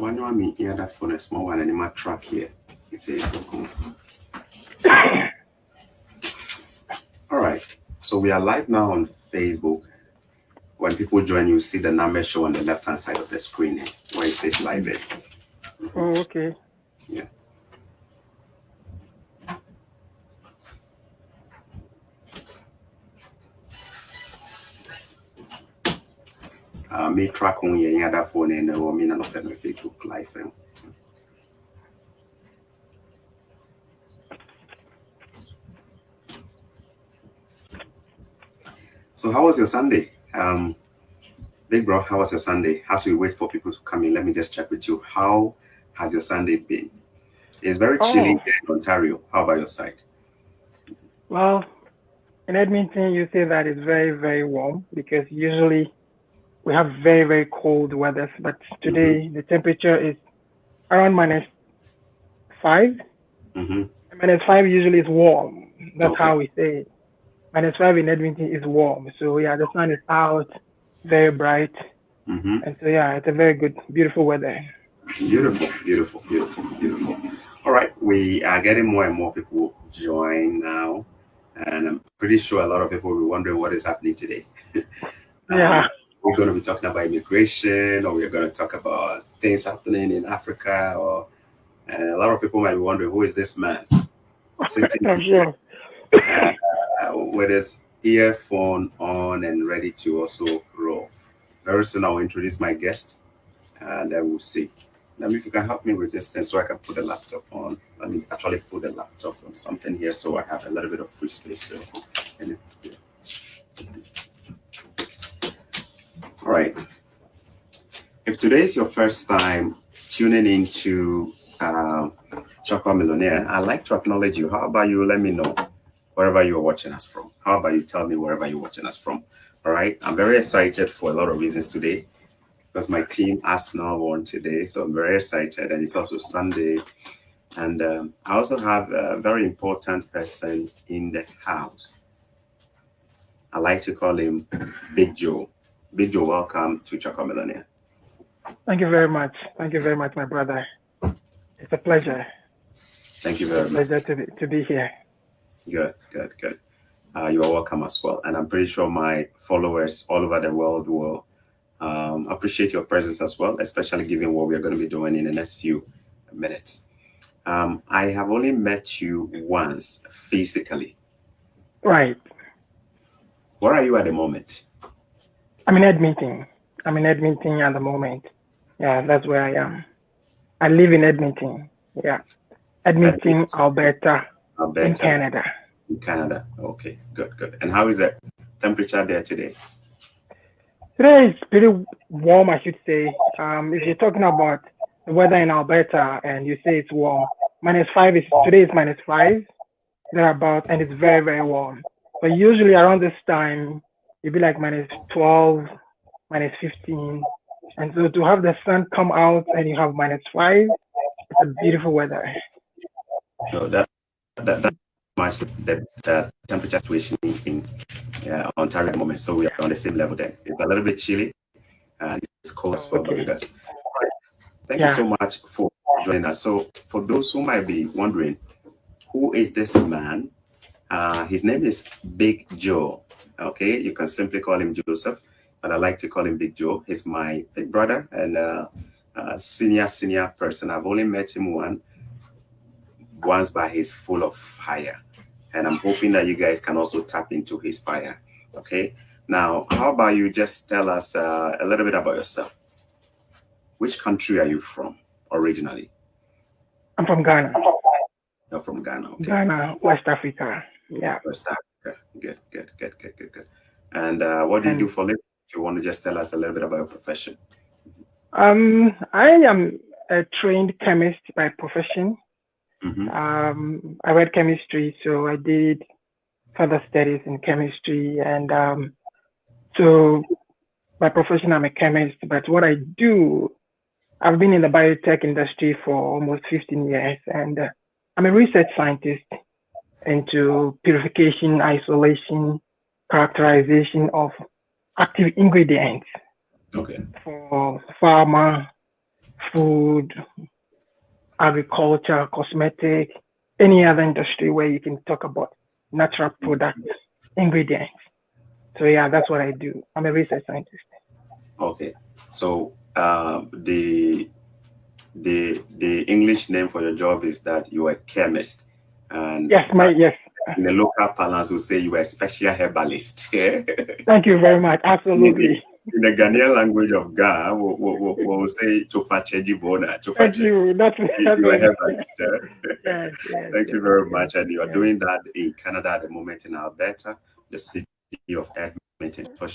one you me here that phone a small one and my track here. All right. So we are live now on Facebook. When people join, you see the number show on the left-hand side of the screen where it says live. Oh, okay. Yeah. Me track on your other phone and or me none of them Facebook live. So how was your Sunday? Big bro, how was your Sunday? As we wait for people to come in, let me just check with you. How has your Sunday been? It's very chilly here in Ontario. How about your side? Well, in Edmonton, you say that it's very, very warm because usually we have very, very cold weather. But today the temperature is around -5. -5 usually is warm. That's how we say it. -5 in Edmonton is warm. So yeah, the sun is out, very bright. And so yeah, it's a very good, beautiful weather. Beautiful, beautiful, beautiful, beautiful. All right, we are getting more and more people join now. And I'm pretty sure a lot of people will be wondering what is happening today. Yeah. We're going to be talking about immigration, or we're going to talk about things happening in Africa, and a lot of people might be wondering, who is this man sitting I'm sure. with his earphone on and ready to also roll. Very soon I'll introduce my guest, and then we'll see. Let me, if you can help me with this thing so I can put the laptop on. Let me actually put the laptop on something here so I have a little bit of free space. So, all right. If today is your first time tuning into Choco Millionaire, I'd like to acknowledge you. How about you let me know wherever you're watching us from? How about you tell me wherever you're watching us from? All right. I'm very excited for a lot of reasons today because my team Arsenal won today. So I'm very excited. And it's also Sunday. And I also have a very important person in the house. I like to call him Big Joe. Big Joe, welcome to Choco Millionaire. Thank you very much. Thank you very much, my brother. It's a pleasure. Thank you very much. Pleasure to be here. Good. You are welcome as well. And I'm pretty sure my followers all over the world will appreciate your presence as well, especially given what we're going to be doing in the next few minutes. I have only met you once physically. Right. Where are you at the moment? I'm in Edmonton. At the moment. Yeah, that's where I am. I live in Edmonton. Yeah. Edmonton, Alberta, in Canada. In Canada. Okay, good. And how is the temperature there today? Today is pretty warm, I should say. If you're talking about the weather in Alberta and you say it's warm, -5 is today is -5 thereabout, and it's very, very warm. But usually around this time, it'd be like -12, -15. And so to have the sun come out and you have -5, it's a beautiful weather. So that much the temperature situation in Ontario at the moment. So we are on the same level then. It's a little bit chilly and it's cold as well, but we're good. All right. Thank you so much for joining us. So for those who might be wondering, who is this man? His name is Big Joe. Okay, you can simply call him Joseph, but I like to call him Big Joe. He's my big brother and senior person. I've only met him once, but he's full of fire. And I'm hoping that you guys can also tap into his fire. Okay. Now, how about you just tell us a little bit about yourself? Which country are you from originally? I'm from Ghana. You're from Ghana. Okay. Ghana, West Africa. Yeah. West Africa. Good. And what do you do for a living? If you want to just tell us a little bit about your profession. I am a trained chemist by profession. I read chemistry, so I did further studies in chemistry, and so by profession I'm a chemist. But what I do, I've been in the biotech industry for almost 15 years, and I'm a research scientist into purification, isolation, characterization of active ingredients for pharma, food, agriculture, cosmetic, any other industry where you can talk about natural products, ingredients. So yeah, that's what I do. I'm a research scientist. Okay. So the English name for your job is that you are a chemist, and yes, in the local parlance, we say you are a special herbalist. Thank you very much. Absolutely. In the Ghanaian language of Ghana, we'll say Chofacheji Bona. Thank you. That's you are herbalist. Yes, Thank you very much. And you are doing that in Canada at the moment, in Alberta, the city of Edmonton. So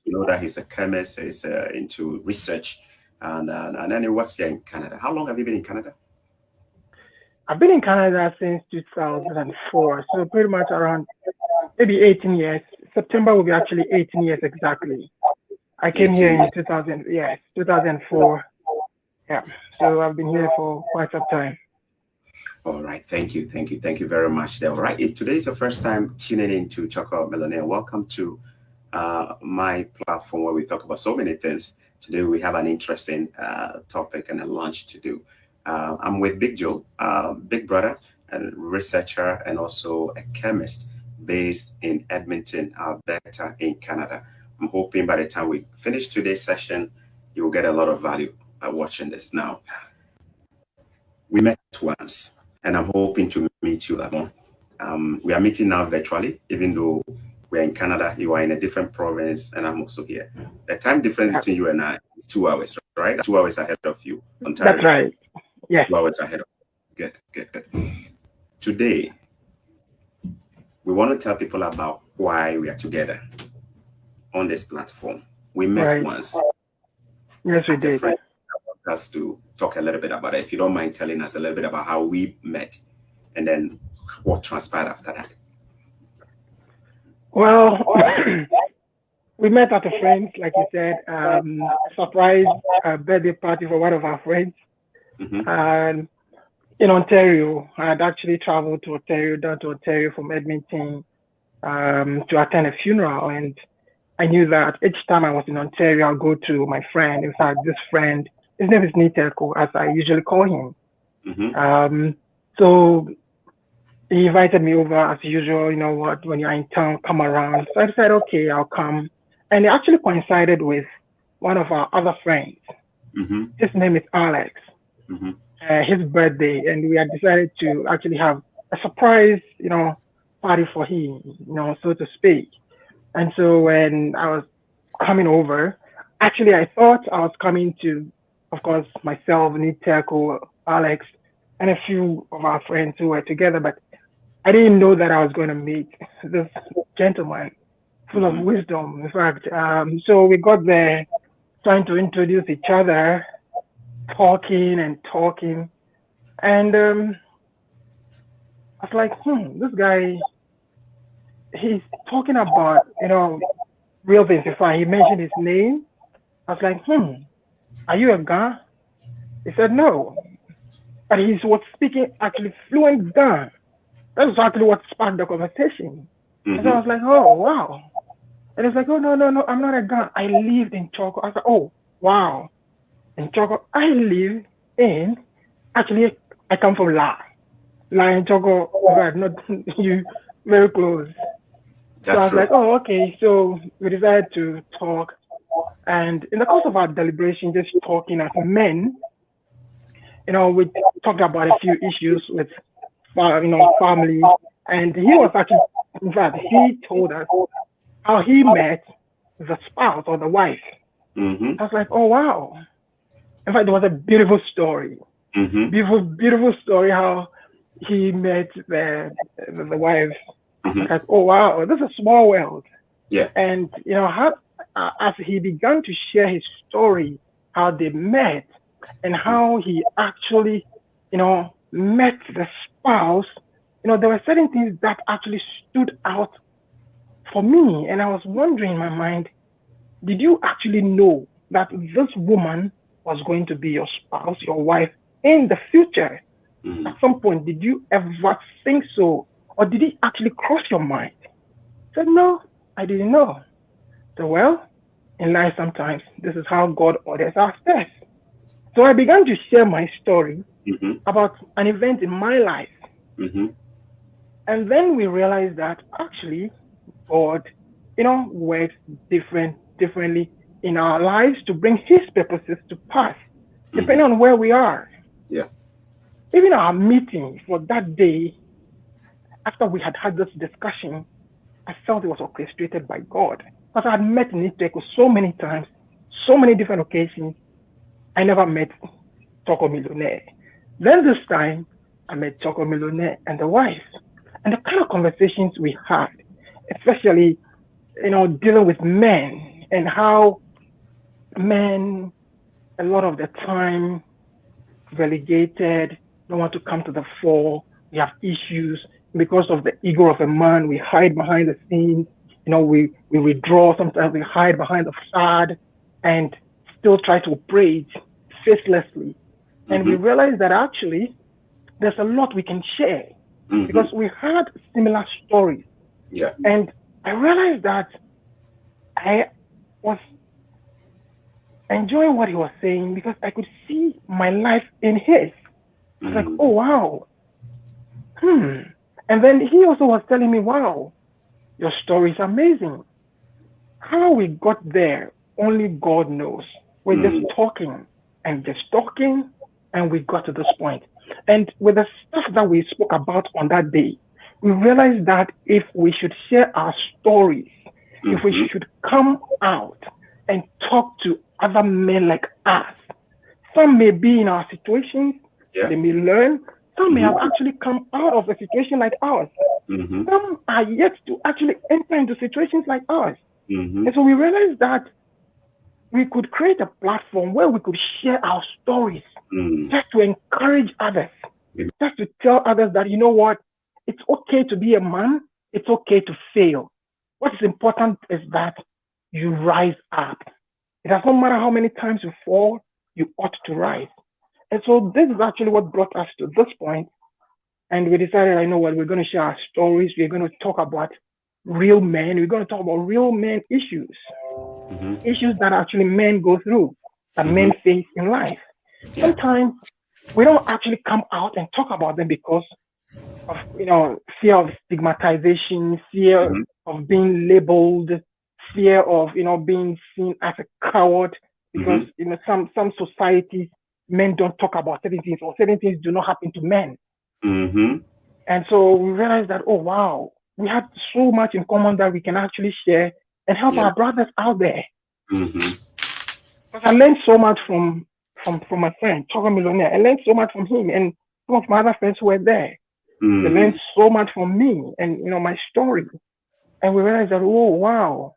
you know that he's a chemist, he's into research, and then he works here in Canada. How long have you been in Canada? I've been in Canada since 2004, so pretty much around maybe 18 years. September will be actually 18 years exactly. I came here in 2004. Yeah, so I've been here for quite some time. All right, thank you very much. All right, if today is your first time tuning in to Choco Millionaire, welcome to my platform where we talk about so many things. Today we have an interesting topic and a launch to do. I'm with Big Joe, big brother, and researcher, and also a chemist based in Edmonton, Alberta, in Canada. I'm hoping by the time we finish today's session, you will get a lot of value by watching this. Now, we met once, and I'm hoping to meet you, Lamont. We are meeting now virtually, even though we're in Canada, you are in a different province, and I'm also here. The time difference between you and I is 2 hours, right? 2 hours ahead of you. Ontario. That's right. Yes. 2 hours ahead of you. Good. Today, we want to tell people about why we are together on this platform. We met once. Yes, we did. I want us to talk a little bit about it. If you don't mind telling us a little bit about how we met and then what transpired after that. Well, we met at a friend's, like you said, surprise birthday party for one of our friends. And in Ontario, I had actually traveled to Ontario, down to Ontario from Edmonton to attend a funeral. And I knew that each time I was in Ontario, I'll go to my friend. In fact, this friend, his name is Niteko, as I usually call him. So he invited me over as usual. You know what, when you're in town, come around. So I said, okay, I'll come. And it actually coincided with one of our other friends. His name is Alex. His birthday, and we had decided to actually have a surprise, party for him, so to speak. And so when I was coming over, actually I thought I was coming to, of course, myself, Niteko, Alex, and a few of our friends who were together, but I didn't know that I was going to meet this gentleman full of wisdom, in fact. So we got there trying to introduce each other, talking, and I was like, this guy, he's talking about, real things. In fact, he mentioned his name. I was like, are you a Ga? He said, no. But he was speaking actually fluent Ga. That's exactly what sparked the conversation. And so I was like, oh, wow. And he's like, oh, no, I'm not a Ga. I lived in Choco. I was like, oh, wow. In Choco, I live in, actually, I come from La in Choco, not you, very close. That's so I was true. like, oh, okay. So we decided to talk. And in the course of our deliberation, just talking as men, we talked about a few issues with, family. And he was actually, in fact, he told us how he met the spouse or the wife. I was like, oh, wow. In fact, it was a beautiful story. Beautiful story how he met the wife. Like, oh, wow, this is a small world. Yeah. And, how as he began to share his story, how they met and how he actually, met the spouse, there were certain things that actually stood out for me. And I was wondering in my mind, did you actually know that this woman was going to be your spouse, your wife in the future? At some point, did you ever think so? Or did it actually cross your mind? I said, no, I didn't know. So, well, in life sometimes, this is how God orders our steps. So I began to share my story about an event in my life. And then we realized that actually God, works differently in our lives to bring his purposes to pass, depending on where we are. Yeah. Even our meeting for that day, after we had this discussion, I felt it was orchestrated by God. Because I had met Niteko so many times, so many different occasions. I never met Toko Millionaire. Then this time, I met Toko Millionaire and the wife. And the kind of conversations we had, especially, dealing with men and how men, a lot of the time, relegated, don't want to come to the fore. We have issues because of the ego of a man. We hide behind the scenes. We withdraw. Sometimes we hide behind the facade and still try to operate facelessly. And we realize that actually there's a lot we can share because we had similar stories. Yeah. And I realized that I was enjoying what he was saying because I could see my life in his. I was like, oh, wow. And then he also was telling me, wow, your story is amazing. How we got there, only God knows. We're just talking, and we got to this point. And with the stuff that we spoke about on that day, we realized that if we should share our stories, if we should come out and talk to other men like us, some may be in our situations, they may learn, some may have actually come out of a situation like ours. Some are yet to actually enter into situations like ours. And so we realized that we could create a platform where we could share our stories just to encourage others, just to tell others that, you know what, it's okay to be a man, it's okay to fail. What's important is that you rise up. It does not matter how many times you fall, you ought to rise. And so this is actually what brought us to this point. And we decided, I know what, we're going to share our stories. We're going to talk about real men. We're going to talk about real men issues, issues that actually men go through, that men face in life. Sometimes we don't actually come out and talk about them because of, fear of stigmatization, fear of being labeled, fear of, being seen as a coward, because, some societies, men don't talk about certain things, or certain things do not happen to men. And so we realized that, oh, wow, we have so much in common that we can actually share and help our brothers out there. Because I learned so much from my friend, Toko Millionaire. I learned so much from him and some of my other friends who were there. They learned so much from me and, my story. And we realized that, oh, wow,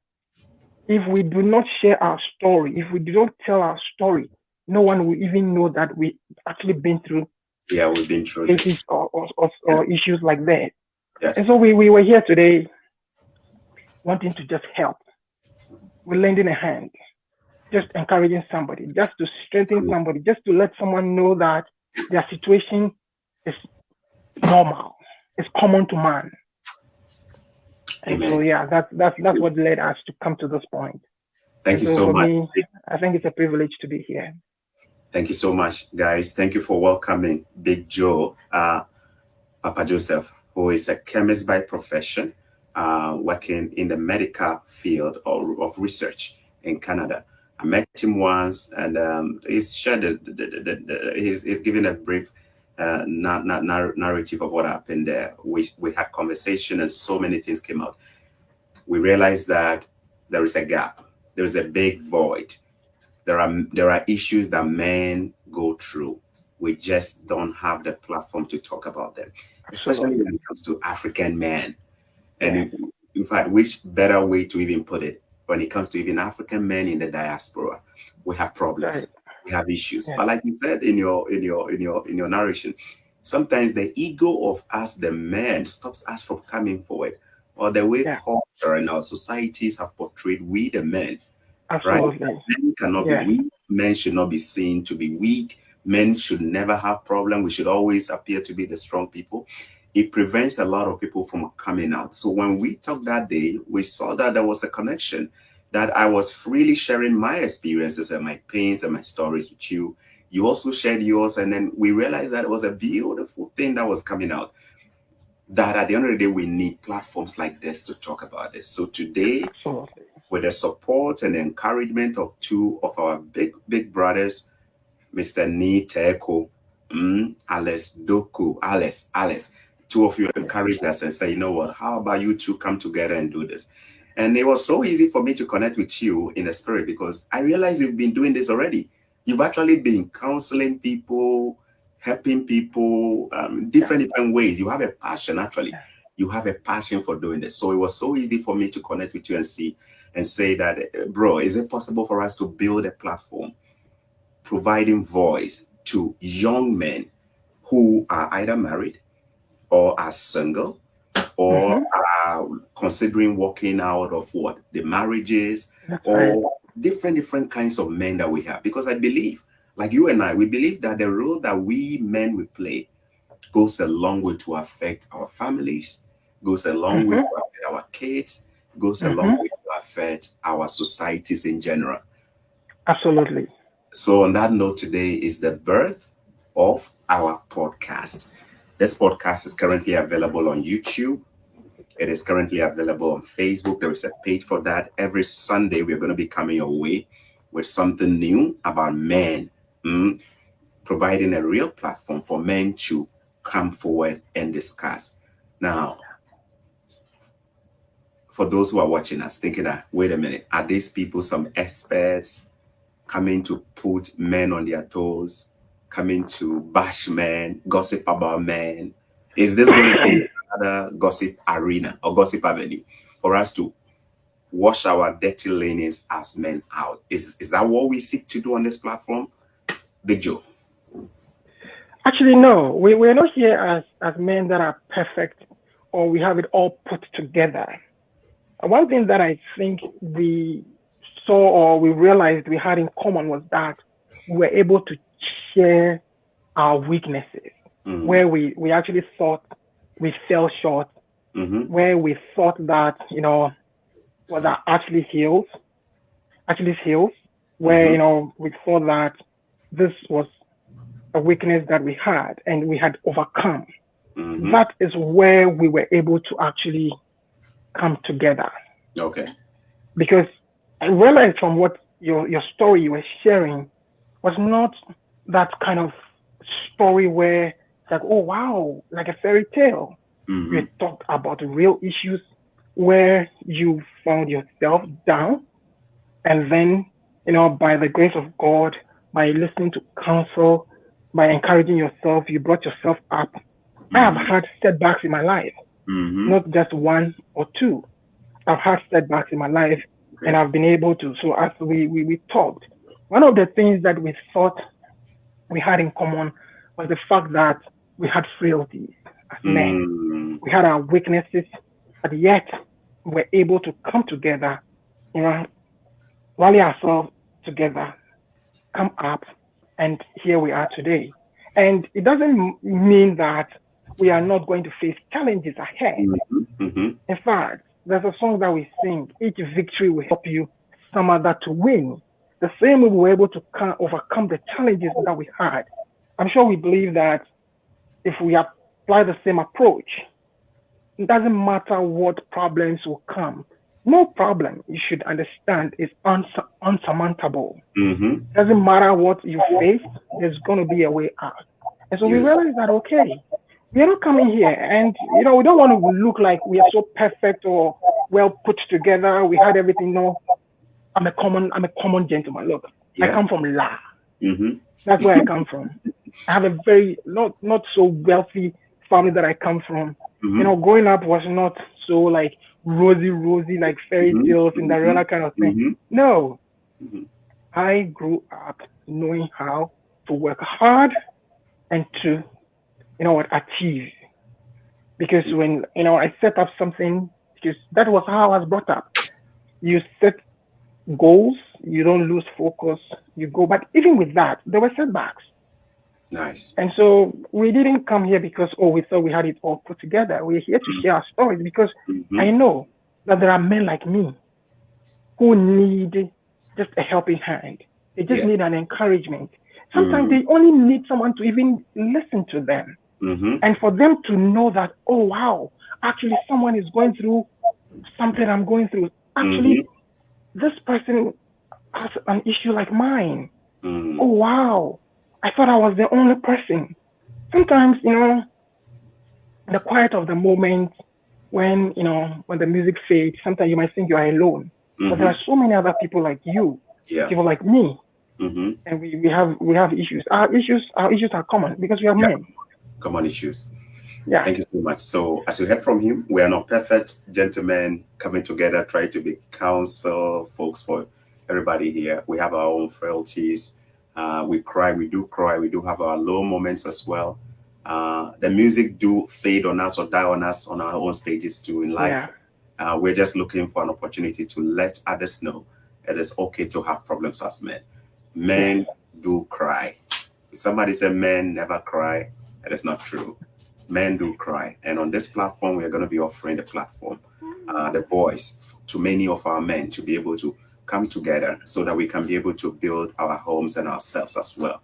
if we do not share our story, if we do not tell our story, no one will even know that we've actually been through we've been through cases or issues like that. Yes. And so we were here today wanting to just help. We're lending a hand, just encouraging somebody, just to strengthen somebody, just to let someone know that their situation is normal, it's common to man. And so that's what led us to come to this point. Thank you so much. Me, I think it's a privilege to be here. Thank you so much, guys. Thank you for welcoming Big Joe, Papa Joseph, who is a chemist by profession, working in the medical field of research in Canada. I met him once, and he's shared he's given a brief narrative of what happened there. We had conversation, and so many things came out. We realized that there is a gap. There is a big void. There are issues that men go through. We just don't have the platform to talk about them, especially when it comes to African men. And in fact, which better way to even put it? When it comes to even African men in the diaspora, we have problems, we have issues. But like you said in your narration, sometimes the ego of us, the men, stops us from coming forward, or the way culture and our societies have portrayed we the men. Absolutely. Right? Men cannot be weak. Men should not be seen to be weak. Men should never have problems. We should always appear to be the strong people. It prevents a lot of people from coming out. So when we talked that day, we saw that there was a connection, that I was freely sharing my experiences and my pains and my stories with you. You also shared yours, and then we realized that it was a beautiful thing that was coming out. That at the end of the day, we need platforms like this to talk about this. So today, Absolutely. with the support and encouragement of two of our big brothers, Mr. Nee Teko, Alice Doku, Alice, two of you encouraged us and say, you know what, how about you two come together and do this? And it was so easy for me to connect with you in the spirit because I realized you've been doing this already. You've actually been counseling people, helping people, different ways. You have a passion, actually. You have a passion for doing this. So it was so easy for me to connect with you and see and say that, bro, is it possible for us to build a platform providing voice to young men who are either married or are single or are considering walking out of what the marriages or different kinds of men that we have? Because I believe, like you and I, we believe that the role that we men will play goes a long way to affect our families, goes a long way to affect our kids, goes a long way to affect our societies in general. Absolutely. So on that note, today is the birth of our podcast. This podcast is currently available on YouTube. It is currently available on Facebook. There is a page for that. Every Sunday, we're going to be coming your way with something new about men, providing a real platform for men to come forward and discuss. Now, for those who are watching us, thinking that, wait a minute, are these people some experts coming to put men on their toes, coming to bash men, gossip about men? Is this going to be another gossip arena or gossip avenue for us to wash our dirty linens as men out? Is that what we seek to do on this platform? Big Joe. Actually, no. We're not here as men that are perfect or we have it all put together. One thing that I think we saw or we realized we had in common was that we were able to share our weaknesses, where we actually thought we fell short, where we thought that, was that actually heals, where, we thought that this was a weakness that we had and we had overcome. That is where we were able to actually come together. Okay. Because I realized from what your story you were sharing was not that kind of story where it's like, oh wow, like a fairy tale. You talked about real issues where you found yourself down, and then, by the grace of God, by listening to counsel, by encouraging yourself, you brought yourself up. I have had setbacks in my life, not just one or two. I've had setbacks in my life, and I've been able to. So as we talked, one of the things that we thought we had in common was the fact that we had frailties as men. We had our weaknesses, but yet we were able to come together, rally ourselves together, come up, and here we are today. And it doesn't mean that we are not going to face challenges ahead. In fact, there's a song that we sing, each victory will help you some other to win. The same way we were able to overcome the challenges that we had. I'm sure we believe that if we apply the same approach, it doesn't matter what problems will come. No problem, you should understand, is unsurmountable. Doesn't matter what you face, there's going to be a way out. And so we realize that, okay, we are not coming here and, we don't want to look like we are so perfect or well put together. We had everything. No, I'm a common gentleman. Look, I come from La. That's where I come from. I have a very, not so wealthy family that I come from. Growing up was not so like rosy, like fairy tales, Cinderella kind of thing. No, I grew up knowing how to work hard and to, achieve. Because when, I set up something, because that was how I was brought up. You set goals, you don't lose focus, you go. But even with that, there were setbacks. Nice. And so we didn't come here because, we thought we had it all put together. We're here to share our stories because I know that there are men like me who need just a helping hand. They just need an encouragement. Sometimes they only need someone to even listen to them. And for them to know that, oh, wow, actually someone is going through something I'm going through. Actually, this person has an issue like mine. Oh, wow. I thought I was the only person. Sometimes, the quiet of the moment, when the music fades, sometimes you might think you are alone. But there are so many other people like you, people like me. And we have issues. Our issues are common because we are men. Common issues. Yeah. Thank you so much. So as you heard from him, we are not perfect gentlemen coming together, trying to be counsel folks for everybody here. We have our own frailties. We cry, we do have our low moments as well. The music do fade on us or die on us on our own stages too in life. Yeah. We're just looking for an opportunity to let others know it is okay to have problems as men. Men do cry. If somebody said men never cry, it is not true. Men do cry. And on this platform, we are going to be offering the platform, the voice to many of our men to be able to come together so that we can be able to build our homes and ourselves as well.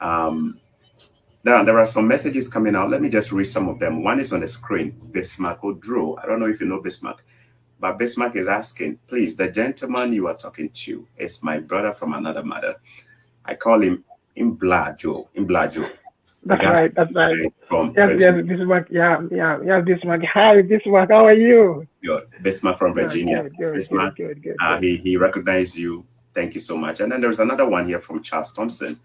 Now, there are some messages coming out. Let me just read some of them. One is on the screen. Bismarck Odro. I don't know if you know Bismarck, but Bismarck is asking, please, the gentleman you are talking to is my brother from another mother. I call him Imblajo. That's right. Yes, Bismarck. Yeah, Bismarck. Hi, Bismarck. How are you? Good. Bismarck from Virginia. Good. He recognized you. Thank you so much. And then there's another one here from Charles Thompson.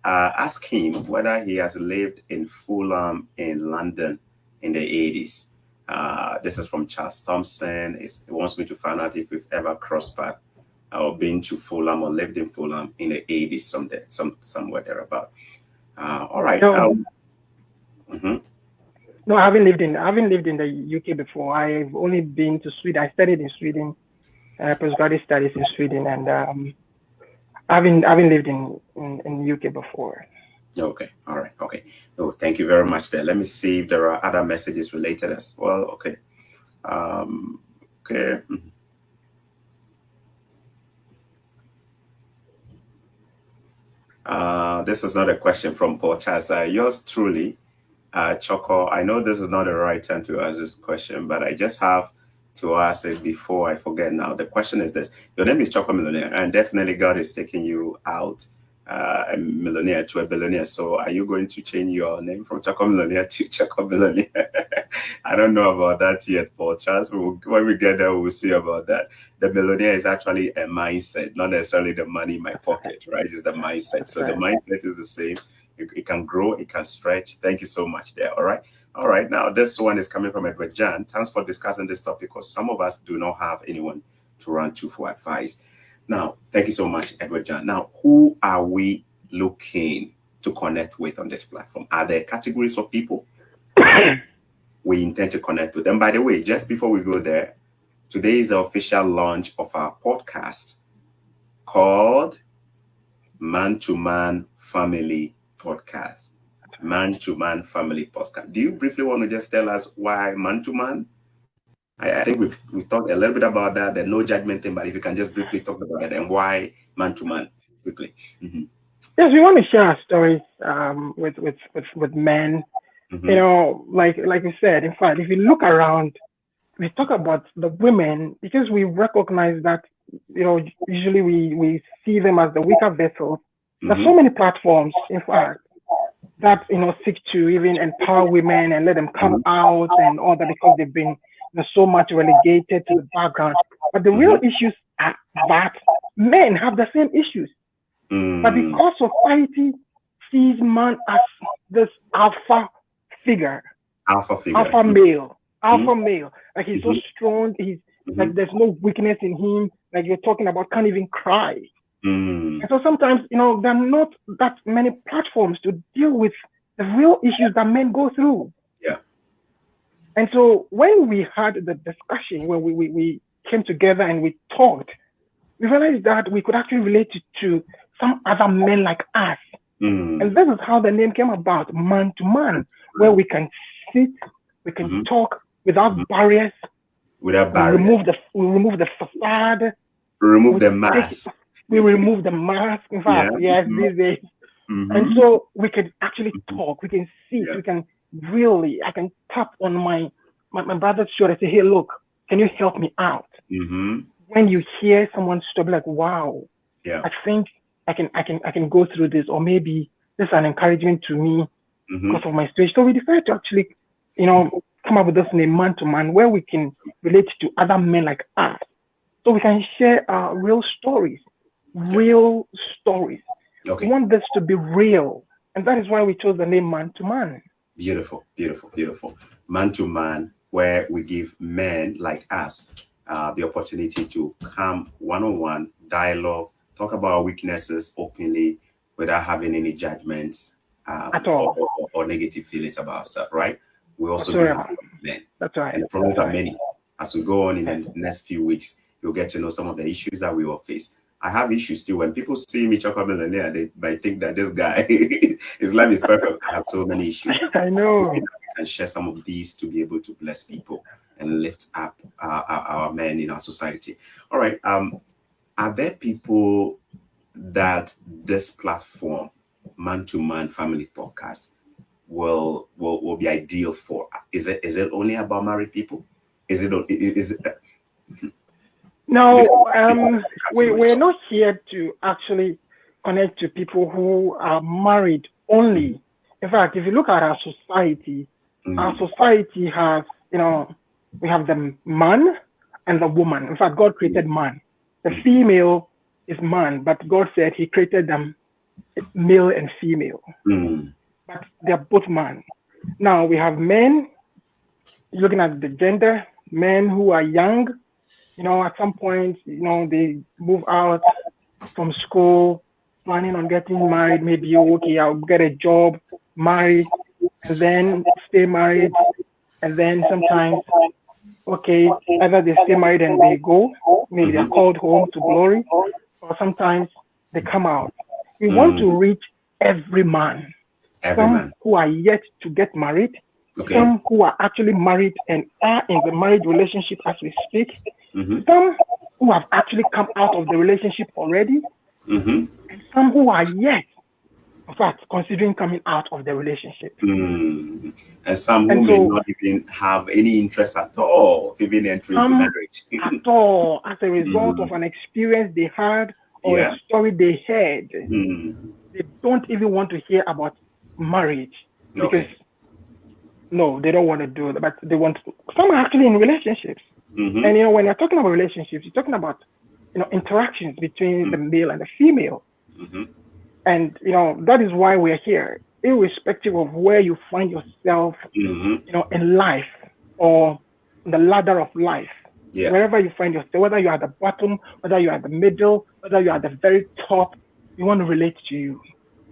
Ask him whether he has lived in Fulham in London in the 80s. This is from Charles Thompson. He wants me to find out if we've ever crossed paths or been to Fulham or lived in Fulham in the 80s somewhere thereabout. All right. No, I haven't lived in the UK before. I've only been to Sweden. I studied in Sweden, postgraduate studies in Sweden, and I haven't lived in UK before. Okay. All right. Okay. Oh, thank you very much there. Let me see if there are other messages related as well. Okay. Okay. This is not a question from Paul Charles. Yours truly, Choco. I know this is not the right time to ask this question, but I just have to ask it before I forget now. The question is this. Your name is Choco Millionaire, and definitely God is taking you out a millionaire to a billionaire. So are you going to change your name from Choco Millionaire to Choco Millionaire? I don't know about that yet, Paul Charles. When we get there, we'll see about that. The millionaire is actually a mindset, not necessarily the money in my pocket, right? It's the mindset. So the mindset is the same. It can grow, it can stretch. Thank you so much there. All right. All right. Now, this one is coming from Edward Jan. Thanks for discussing this topic because some of us do not have anyone to run to for advice. Now, thank you so much, Edward Jan. Now, who are we looking to connect with on this platform? Are there categories of people we intend to connect with? And by the way, just before we go there, today is the official launch of our podcast called Man to Man Family Podcast. Man to Man Family Podcast. Do you briefly want to just tell us why Man to Man? I think we've talked a little bit about that, the no judgment thing, but if you can just briefly talk about it and why Man to Man quickly. Yes, we want to share our stories with men. You know, like we said, in fact, if you look around, we talk about the women because we recognize that, usually we see them as the weaker vessels. There's so many platforms, in fact, that, seek to even empower women and let them come out and all that because they're so much relegated to the background. But the real issues are that men have the same issues. But because society sees man as this alpha figure, alpha male. Like he's so strong, he's like there's no weakness in him. Like you're talking about, can't even cry. And so sometimes, there are not that many platforms to deal with the real issues that men go through. Yeah. And so when we had the discussion, when we came together and we talked, we realized that we could actually relate to some other men like us. And this is how the name came about, Man to Man, where we can sit, we can talk without barriers. Without barriers. We remove the facade. Remove the mask. We remove the mask. In fact, yes, these days And so we can actually talk, we can see, we can really, I can tap on my brother's shoulder and say, hey, look, can you help me out? When you hear someone's story, like, wow, I think I can go through this, or maybe this is an encouragement to me because of my situation. So we decided to actually, come up with this in a man-to-man where we can relate to other men like us. So we can share real stories. We want this to be real. And that is why we chose the name Man-to-Man. Beautiful, beautiful, beautiful. Man-to-Man, where we give men like us the opportunity to come one-on-one, dialogue, talk about our weaknesses openly without having any judgments at all, or negative feelings about ourselves, right? We also do men. That's right. And the problems are many. As we go on in the next few weeks, you'll get to know some of the issues that we all face. I have issues too. When people see me, Chocolate Millionaire, they might think that this guy, his life is perfect. I have so many issues. I know. And share some of these to be able to bless people and lift up our men in our society. All right. Are there people that this platform, Man-to-Man Family Podcast, will be ideal for? Is it only about married people? Is it? No, we're not here to actually connect to people who are married only. In fact, if you look at our society has, we have the man and the woman. In fact, God created man. The female is man, but God said he created them male and female. But they're both man. Now we have men, looking at the gender, men who are young, at some point, they move out from school, planning on getting married, maybe, okay, I'll get a job, marry, and then stay married. And then sometimes, okay, either they stay married and they go, maybe they're called home to glory, or sometimes they come out. We want to reach every man. Some who are yet to get married, some who are actually married and are in the marriage relationship as we speak, some who have actually come out of the relationship already, and some who are yet, in fact, considering coming out of the relationship. And some who may not even have any interest at all, even entering into marriage. At all, as a result of an experience they had or a story they heard. They don't even want to hear about marriage because no, they don't want to do it, but they want to. Some are actually in relationships. And when you're talking about relationships, you're talking about interactions between the male and the female. And that is why we're here, irrespective of where you find yourself in life or the ladder of life. Wherever you find yourself, whether you're at the bottom, whether you're at the middle, whether you're at the very top, we want to relate to you.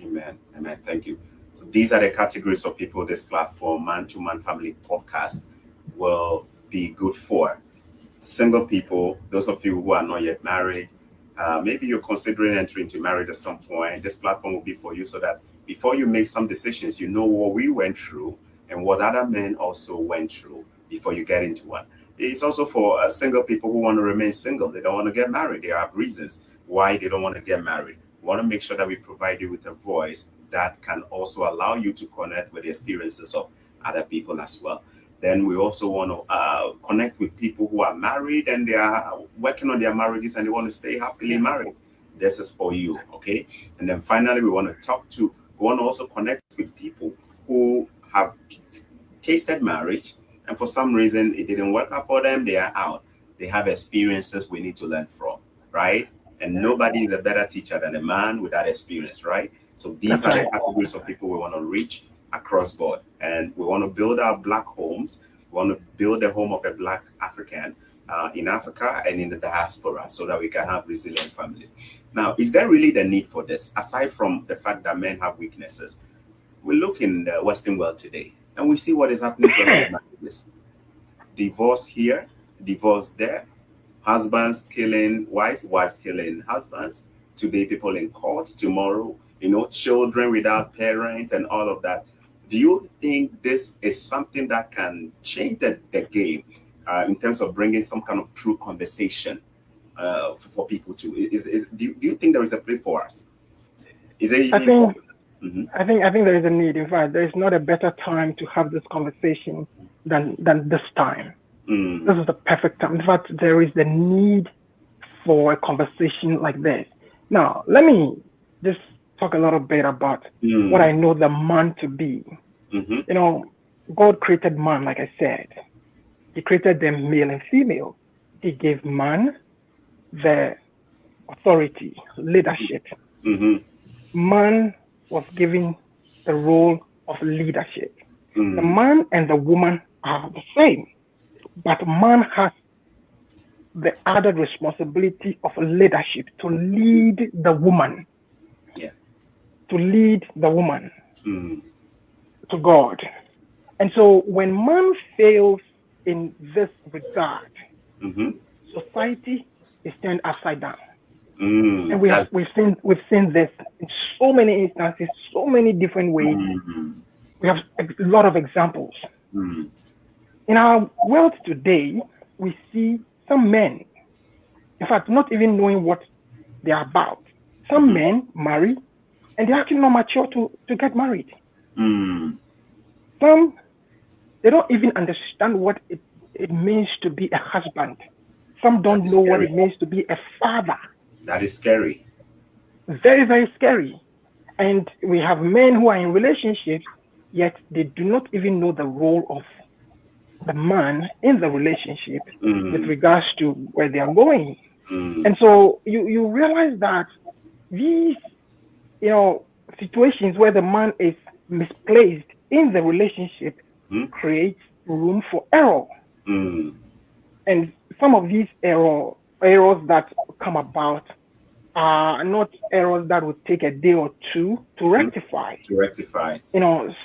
Amen. Thank you. So these are the categories of people this platform, Man-to-Man Family Podcast, will be good for. Single people, those of you who are not yet married, maybe you're considering entering into marriage at some point. This platform will be for you so that before you make some decisions, you know what we went through and what other men also went through before you get into one. It's also for single people who want to remain single. They don't want to get married. They have reasons why they don't want to get married. We want to make sure that we provide you with a voice that can also allow you to connect with the experiences of other people as well. Then we also want to connect with people who are married and they are working on their marriages and they want to stay happily married. This is for you, okay? And then finally, we want to also connect with people who have tasted marriage and for some reason it didn't work out for them. They are out. They have experiences we need to learn from, right? And nobody is a better teacher than a man with that experience, right? So these are the categories of people we want to reach across board. And we want to build our Black homes. We want to build the home of a Black African in Africa and in the diaspora so that we can have resilient families. Now, is there really the need for this? Aside from the fact that men have weaknesses, we look in the Western world today and we see what is happening to marriages. Divorce here, divorce there, husbands killing wives, wives killing husbands. Today, people in court, tomorrow, children without parents and all of that. Do you think this is something that can change the game in terms of bringing some kind of true conversation for people to? Do you think there is a place for us? Is there even I think there is a need. In fact, there is not a better time to have this conversation than this time. This is the perfect time. In fact, there is the need for a conversation like this. Now, let me just talk a little bit about what I know the man to be. You know, God created man, like I said. He created them male and female. He gave man the authority, leadership. Man was given the role of leadership. The man and the woman are the same, but man has the added responsibility of leadership to lead the woman. To lead the woman to God. And so when man fails in this regard, society is turned upside down. And we've seen this in so many instances, so many different ways. We have a lot of examples. In our world today, we see some men, in fact, not even knowing what they are about. Some men marry, and they're actually not mature to get married. Some, they don't even understand what it means to be a husband. Some don't know what it means to be a father. That is scary. Very, very scary. And we have men who are in relationships, yet they do not even know the role of the man in the relationship with regards to where they are going. And so you realize that these, situations where the man is misplaced in the relationship creates room for error. And some of these errors that come about are not errors that would take a day or two to rectify.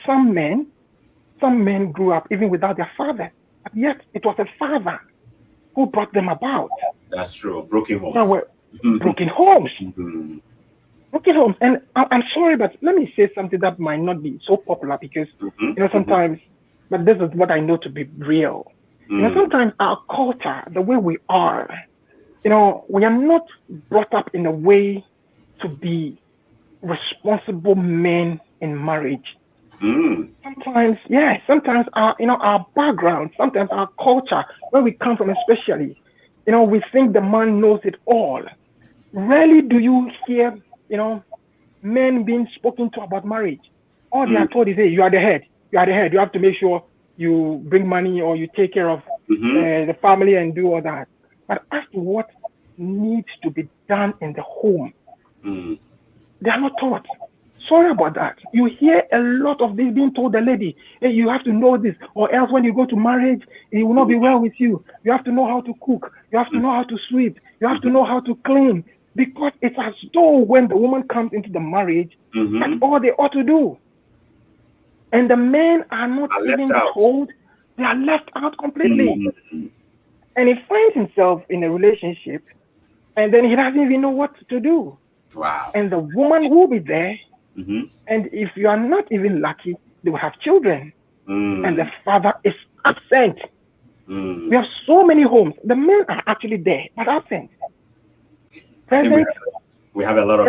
Some men grew up even without their father, but yet it was a father who brought them about. That's true. Broken homes. Broken homes. Broken homes. And I'm sorry, but let me say something that might not be so popular because, sometimes, but this is what I know to be real. Sometimes our culture, the way we are, we are not brought up in a way to be responsible men in marriage. Sometimes our background, sometimes our culture, where we come from especially, we think the man knows it all. Rarely do you hear, men being spoken to about marriage. All they are told is, hey, you are the head. You are the head. You have to make sure you bring money or you take care of the family and do all that. But as to what needs to be done in the home, they are not taught. Sorry about that. You hear a lot of this being told the lady, hey, you have to know this, or else when you go to marriage, it will not be well with you. You have to know how to cook. You have to know how to sweep. You have to know how to clean. Because it's as though when the woman comes into the marriage, that's all they ought to do. And the men are not even told. They are left out completely. And he finds himself in a relationship, and then he doesn't even know what to do. Wow. And the woman will be there, and if you are not even lucky, they will have children. And the father is absent. We have so many homes. The men are actually there, but absent. Present. We have a lot of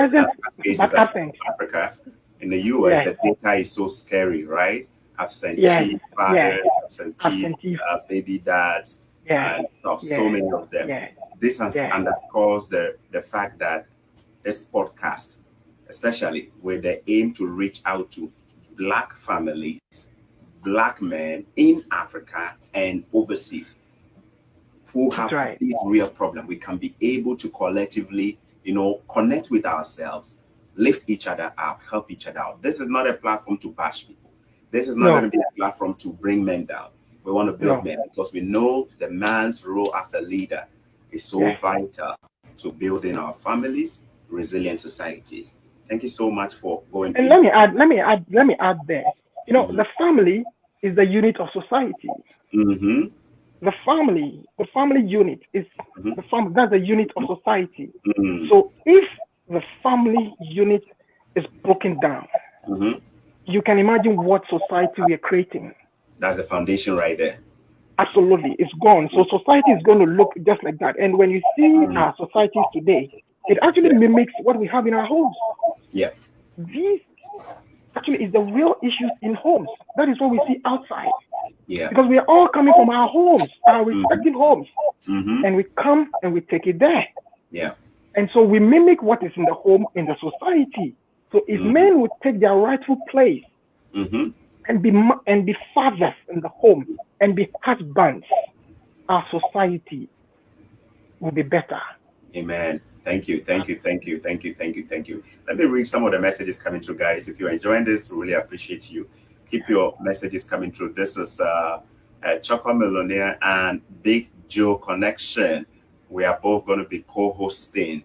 cases in Africa. In the US, the data is so scary, right? Absentee fathers, absentee baby dads, and stuff. So many of them. This underscores the fact that this podcast, especially with the aim to reach out to Black families, Black men in Africa and overseas who have this real problem, we can be able to collectively, connect with ourselves, lift each other up, help each other out. This is not a platform to bash people. This is not going to be a platform to bring men down. We want to build men because we know the man's role as a leader is so vital to building our families, resilient societies. Thank you so much for going. And let me add there. The family is the unit of society. The family unit is the family. That's the unit of society. So if the family unit is broken down, you can imagine what society we are creating. That's the foundation right there. Absolutely, it's gone. So society is going to look just like that. And when you see our societies today, it actually mimics what we have in our homes. Yeah. These actually is the real issues in homes. That is what we see outside. Yeah. Because we are all coming from our homes, our respective homes, and we come and we take it there. Yeah. And so we mimic what is in the home in the society. So if men would take their rightful place and be fathers in the home and be husbands, our society will be better. Amen. Thank you. Let me read some of the messages coming through, guys. If you're enjoying this, we really appreciate you. Keep your messages coming through. This is Choco Millionaire and Big Joe Connection. We are both going to be co-hosting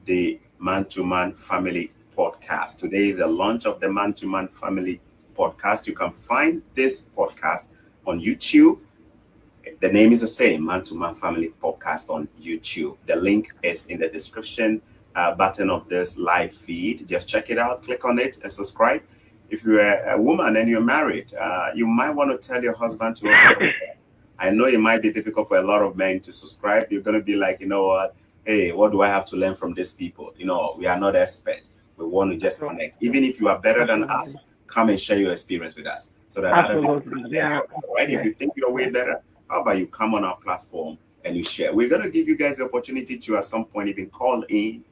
the Man to Man Family Podcast. Today is the launch of the Man to Man Family Podcast. You can find this podcast on YouTube. The name is the same, Man to Man Family Podcast on YouTube. The link is in the description button of this live feed. Just check it out, click on it, and subscribe. If you're a woman and you're married, you might want to tell your husband to also subscribe. I know it might be difficult for a lot of men to subscribe. You're going to be like, you know what? Hey, what do I have to learn from these people? You know, we are not experts. We want to just connect. Even if you are better than us, come and share your experience with us. So that other people can learn from you, right? If you think you're way better, how about you come on our platform and you share? We're going to give you guys the opportunity to, at some point, even call in,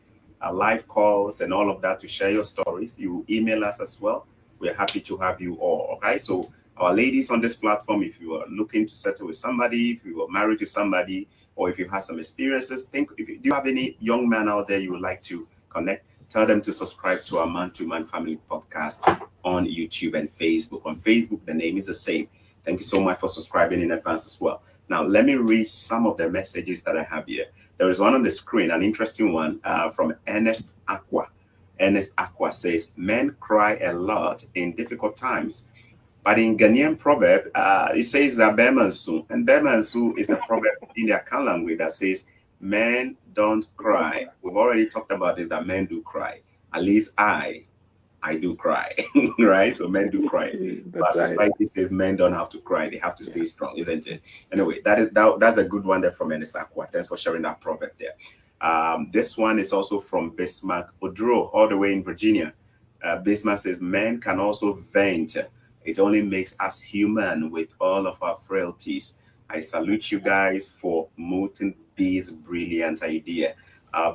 live calls and all of that to share your stories. You email us as well. We're happy to have you all, okay? So our ladies on this platform, if you are looking to settle with somebody, if you are married to somebody, or if you have some experiences, do you have any young man out there you would like to connect? Tell them to subscribe to our Man to Man Family Podcast on YouTube and Facebook. On Facebook, the name is the same. Thank you so much for subscribing in advance as well. Now, let me read some of the messages that I have here. There is one on the screen, an interesting one from Ernest Aqua. Ernest Aqua says, men cry a lot in difficult times. But in Ghanaian proverb, it says that Bemansu. And Bemansu is a proverb in the Akan language that says, men don't cry. We've already talked about this, that men do cry. At least I do cry, right? So men do cry. But society says men don't have to cry. They have to stay strong, isn't it? Anyway, that's a good one there from Ernest Aqua. Thanks for sharing that proverb there. This one is also from Bismarck Odro, all the way in Virginia. Bismarck says, men can also vent. It only makes us human with all of our frailties. I salute you guys for mooting this brilliant idea.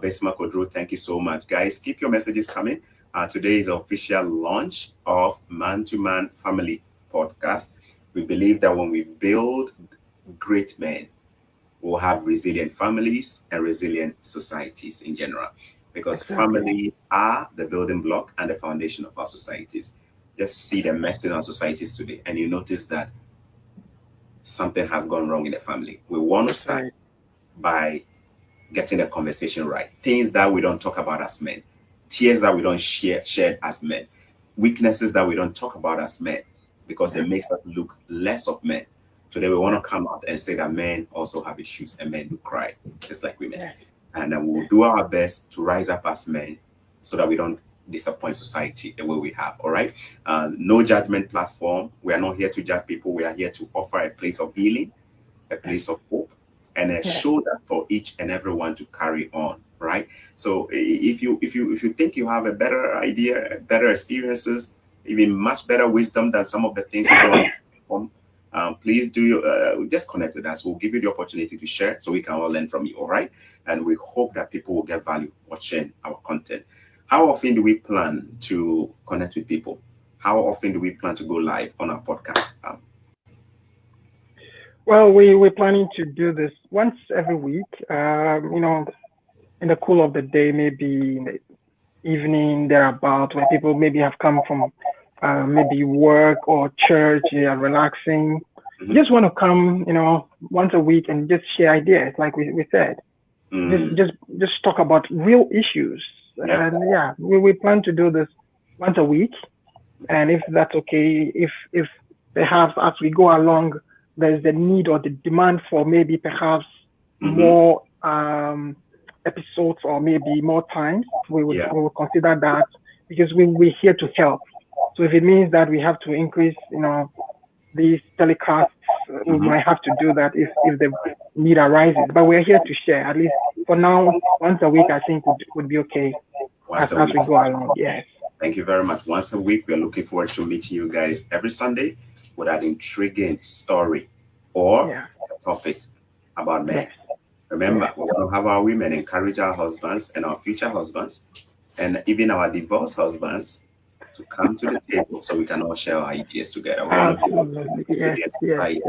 Bismarck Odro, thank you so much. Guys, keep your messages coming. Today is the official launch of Man to Man Family Podcast. We believe that when we build great men, we'll have resilient families and resilient societies in general. Because families are the building block and the foundation of our societies. Just see the mess in our societies today, and you notice that something has gone wrong in the family. We want to start by getting the conversation right. Things that we don't talk about as men. Tears that we don't share as men. Weaknesses that we don't talk about as men, because it makes us look less of men. Today we want to come out and say that men also have issues and men do cry, just like women. And then we'll do our best to rise up as men so that we don't disappoint society the way we have. All right. No judgment platform. We are not here to judge people. We are here to offer a place of healing, a place of hope, and a shoulder for each and everyone to carry on. Right. So if you think you have a better idea, better experiences, even much better wisdom than some of the things you don't please do just connect with us. We'll give you the opportunity to share so we can all learn from you. All right. And we hope that people will get value watching our content. How often do we plan to connect with people? How often do we plan to go live on our podcast? Well, we're planning to do this once every week, in the cool of the day, maybe in the evening, thereabout, where people maybe have come from maybe work or church, they are relaxing. You just want to come, once a week and just share ideas, like we said. Just talk about real issues. And we plan to do this once a week. And if that's okay, if perhaps as we go along, there's the need or the demand for maybe perhaps more episodes or maybe more times, we will consider that, because we're here to help. So if it means that we have to increase, these telecasts, we might have to do that if the need arises. But we're here to share. At least for now, once a week, I think would be okay as we go along. Yes. Thank you very much. Once a week, we're looking forward to meeting you guys every Sunday with an intriguing story or a topic about men. Yes. Remember, we want to have our women encourage our husbands and our future husbands and even our divorced husbands to come to the table so we can all share our ideas together. We want to build a resilient society.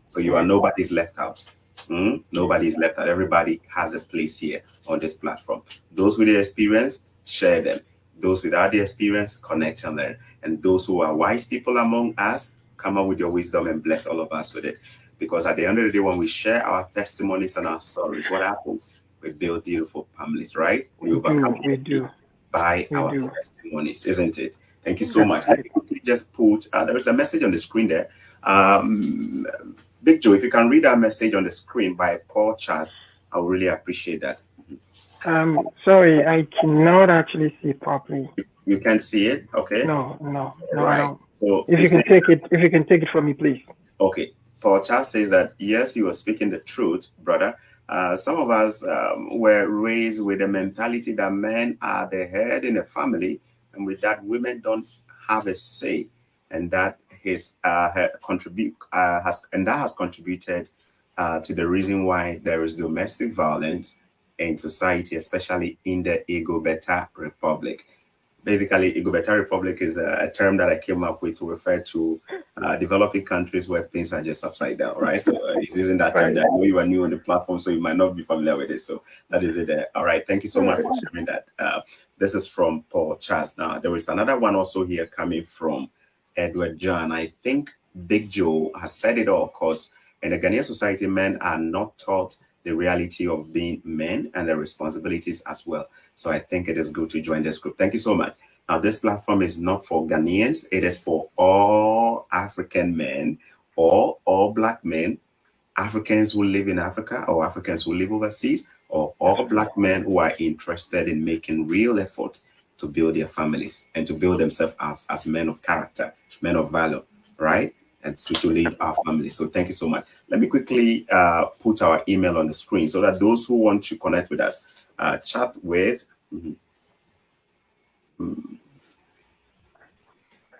So you are nobody's left out. Nobody's left out. Everybody has a place here on this platform. Those with the experience, share them. Those without the experience, connect and learn. And those who are wise people among us, come up with your wisdom and bless all of us with it. Because at the end of the day, when we share our testimonies and our stories, what happens? We build beautiful families, right? We overcome by our testimonies, isn't it? Thank you so much. Let me quickly just put, there is a message on the screen there. Big Joe, if you can read our message on the screen by Paul Charles, I would really appreciate that. Sorry, I cannot actually see properly. You can't see it? Okay. No, right. I don't. So if you can take it from me, please. Okay. Paul Charles says that, yes, you are speaking the truth, brother. Some of us were raised with the mentality that men are the head in a family, and with that, women don't have a say, and that has contributed to the reason why there is domestic violence in society, especially in the Igbo Republic. Basically, Igbo Republic is a term that I came up with to refer to developing countries where things are just upside down, right? So he's using that term. I know you are new on the platform, so you might not be familiar with it. So that is it there. All right. Thank you so much for sharing that. This is from Paul Charles. Now, there is another one also here coming from Edward John. I think Big Joe has said it all, of course. In the Ghanaian society, men are not taught the reality of being men and the responsibilities as well. So I think it is good to join this group. Thank you so much. Now, this platform is not for Ghanaians. It is for all African men or all Black men, Africans who live in Africa or Africans who live overseas, or all Black men who are interested in making real effort to build their families and to build themselves as men of character, men of value, right? And to lead our family. So thank you so much. Let me quickly put our email on the screen so that those who want to connect with us, chat with,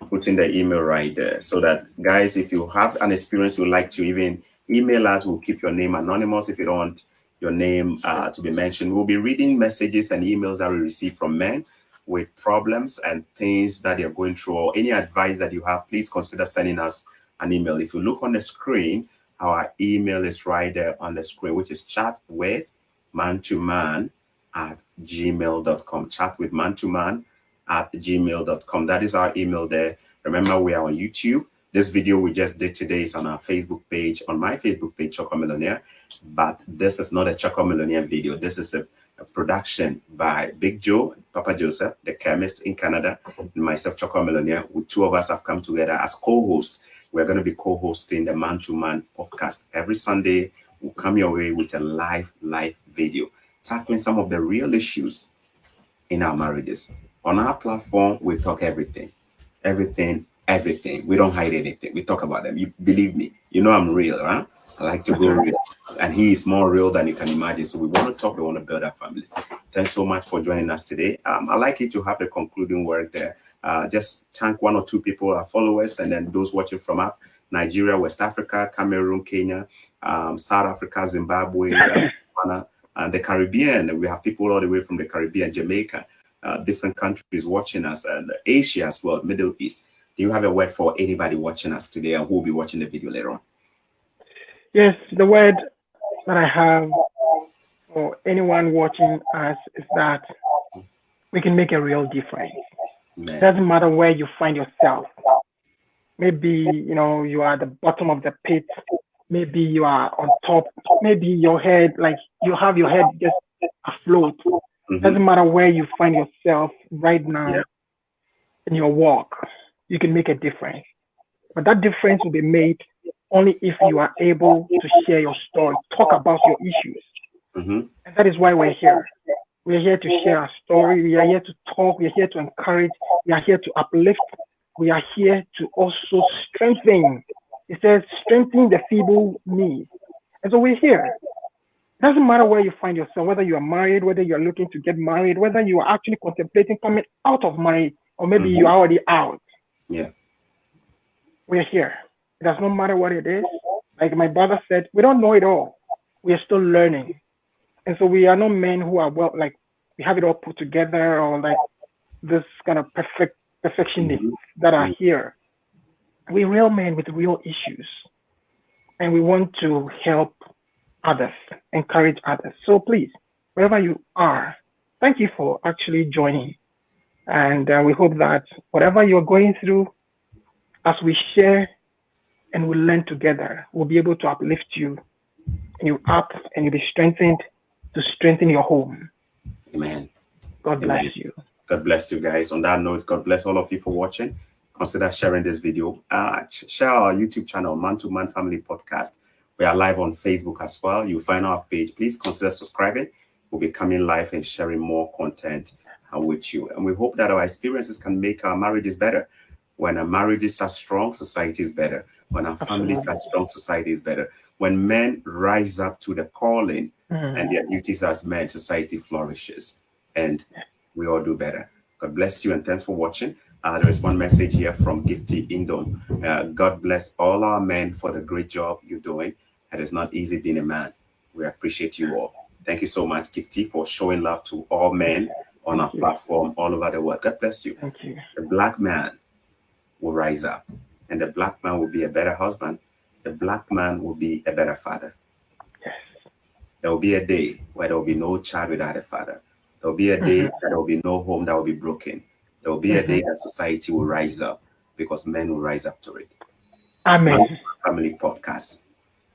putting the email right there so that, guys, if you have an experience you'd like to even email us, we'll keep your name anonymous if you don't want your name to be mentioned. We'll be reading messages and emails that we receive from men with problems and things that they're going through, or any advice that you have. Please consider sending us an email. If you look on the screen, our email is right there on the screen, which is chatwithmantoman@gmail.com. Chatwithmantoman@gmail.com. That is our email there. Remember, we are on YouTube. This video we just did today is on our Facebook page, on my Facebook page, Choco Millionaire. But this is not a Choco Millionaire video. This is a production by Big Joe, Papa Joseph, the chemist in Canada, and myself, Choco Millionaire. With two of us have come together as co-hosts. We're going to be co-hosting the Man to Man podcast. Every Sunday, we'll come your way with a live video, tackling some of the real issues in our marriages. On our platform, we talk everything. We don't hide anything. We talk about them. You believe me. You know I'm real, right? I like to go real. And he is more real than you can imagine. So we want to talk. We want to build our families. Thanks so much for joining us today. I'd like you to have the concluding word there. Just thank one or two people, our followers, and then those watching from up Nigeria, West Africa, Cameroon, Kenya, South Africa, Zimbabwe, Ghana, and the Caribbean. We have people all the way from the Caribbean, Jamaica, different countries watching us, and Asia as well, Middle East. Do you have a word for anybody watching us today and who will be watching the video later on? Yes, the word that I have for anyone watching us is that we can make a real difference. It doesn't matter where you find yourself. Maybe, you are at the bottom of the pit. Maybe you are on top. Maybe your head, you have your head just afloat. It doesn't matter where you find yourself right now in your walk. You can make a difference. But that difference will be made only if you are able to share your story, talk about your issues. And that is why we're here. We're here to share our story. We are here to talk. We are here to encourage. We are here to uplift. We are here to also strengthen. It says, strengthen the feeble knees. And so we're here. It doesn't matter where you find yourself, whether you are married, whether you are looking to get married, whether you are actually contemplating coming out of marriage. or maybe you're already out. Yeah. We're here. It does not matter what it is. Like my brother said, we don't know it all. We are still learning. And so we are not men who are we have it all put together, or like this kind of perfectionists that are here. We're real men with real issues. And we want to help others, encourage others. So please, wherever you are, thank you for actually joining. And we hope that whatever you're going through, as we share and we learn together, we'll be able to uplift you up, and you'll be strengthened to strengthen your home. Amen. God bless you. God bless you guys. On that note, God bless all of you for watching. Consider sharing this video. Share our YouTube channel, Man to Man Family Podcast. We are live on Facebook as well. You'll find our page. Please consider subscribing. We'll be coming live and sharing more content with you. And we hope that our experiences can make our marriages better. When our marriages are strong, society is better. When our families are strong, society is better. When men rise up to the calling and their duties as men, society flourishes. And we all do better. God bless you, and thanks for watching. There is one message here from Gifty Indom. God bless all our men for the great job you're doing. It is not easy being a man. We appreciate you all. Thank you so much, Gifty, for showing love to all men on our platform all over the world. God bless you. Thank you. The black man will rise up, and the black man will be a better husband. The black man will be a better father. Yes. There will be a day where there will be no child without a father. There will be a day that there will be no home that will be broken. There will be a day that society will rise up because men will rise up to it. Amen. Family Podcast,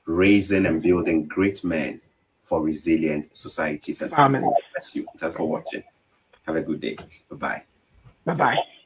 raising and building great men for resilient societies and families. Amen. Bless you. Thanks for watching. Have a good day. Bye-bye. Bye-bye.